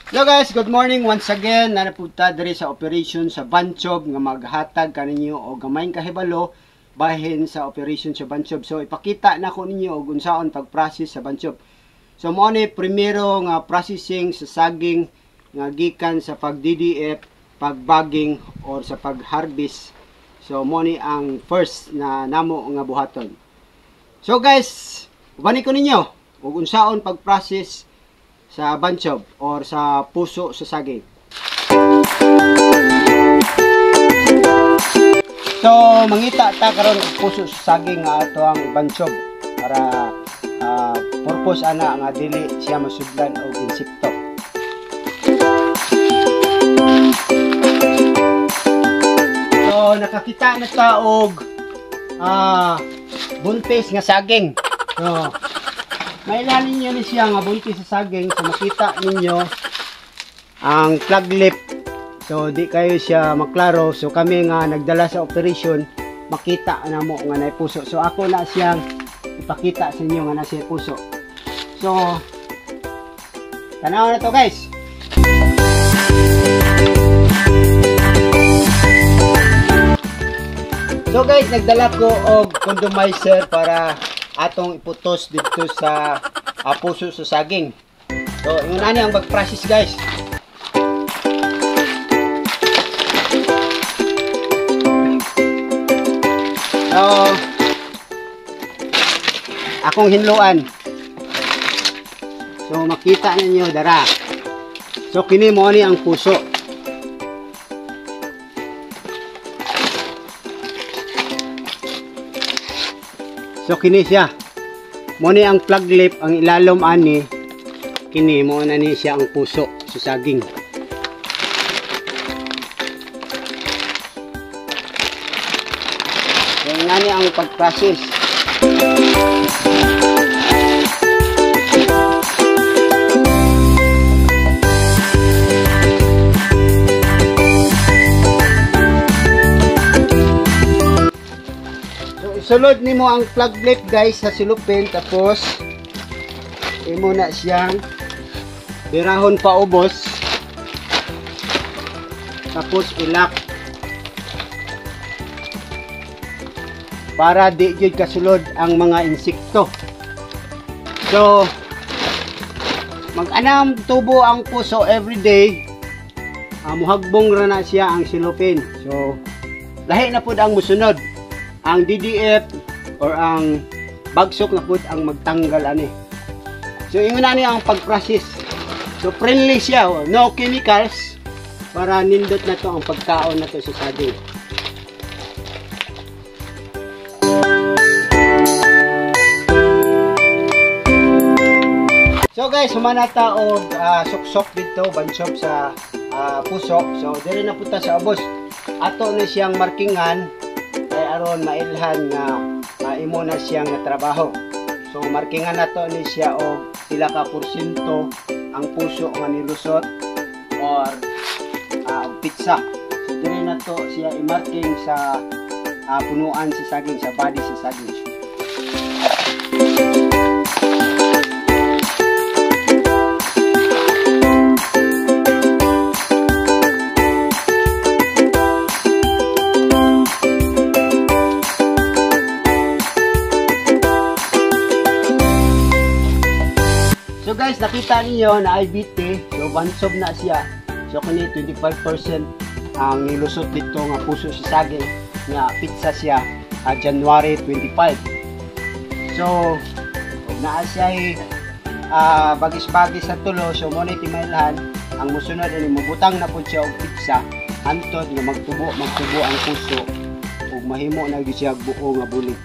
Hello guys, good morning once again. Nanapunta diri sa operation sa Banchob nga maghatag kaninyo og gamayng kahibalo bahin sa operation sa Banchob. So ipakita na ko ninyo og unsaon pag-process sa Banchob. So mao ni primero nga processing sa saging nga gikan sa pag-DDF, pag-bagging or sa pag-harvest. So mao ni ang first na namo nga buhaton. So guys, ubani ko ninyo og unsaon pag-process sa Banchob or sa puso sa saging. So mangita ta karon puso sa saging nga ato ang Banchob para purpose ana nga dili siya masudlan og insekto. So nakakita na ta og buntis nga saging. So mailanin nyo ni siya nga buntis sa saging. So makita ninyo ang plug lip. So di kayo siya maklaro. So kami nga nagdala sa operation, makita na mo nga na puso. So ako na siyang ipakita sa inyo nga na siya puso. So tanaw na to guys. So guys, nagdala ko og condomizer para atong iputos dito sa puso sa saging. So, yun na ang mag-process guys. So, akong hinluan. So, makita ninyo dara. So, kini mo ni ang puso. So kini siya. Mo ni ang plug lip, ang ilalom ani. Kini mo na ni siya ang puso sa saging. So ngani ang pag-process. Sulod nimo ang plug lip guys sa silupin, tapos imo na siyang birahon pa ubos, tapos ilak para di jud kasulod ang mga insekto. So mag-anam tubo ang puso everyday, muhagbong ra na siya ang silupin. So lahi na pud ang musunod. Ang DDF or ang bagsok na pud ang magtanggal ani. So ingon na ni ang pag-process. So friendly siya, no chemicals, para nindot na to ang pagkaon na to sa saging. So guys, humanata og suksok dito Banchob sa puso. So dire na puta sa ubos. Ato na siyang markingan aron mailhan nga imo na siya nga trabaho. So markingan nato ni siya og pila ka porsyento ang puso nga nilusot or pizza. So dire nato siya i-marking sa punuan sa saging, sa body sa saging. So guys, nakita niyo na IBT, so Banchob na siya. So kani 25% ang nilusot dito nga puso sa saging nga pizza siya January 25. So naa siya bagis-bagis sa tulo. So mo ni timailhan ang musunod ani mabutang na pud siya og pizza hantod nga magtubo ang puso ug mahimo na gyud siya buo nga bulig.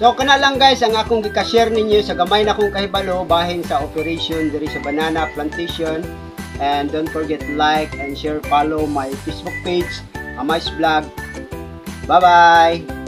So kana lang guys ang akong gika-share ninyo sa gamay na kong kahibalo bahin sa operation diri sa banana plantation. And don't forget to like and share, follow my Facebook page, Amais Vlog. Bye bye.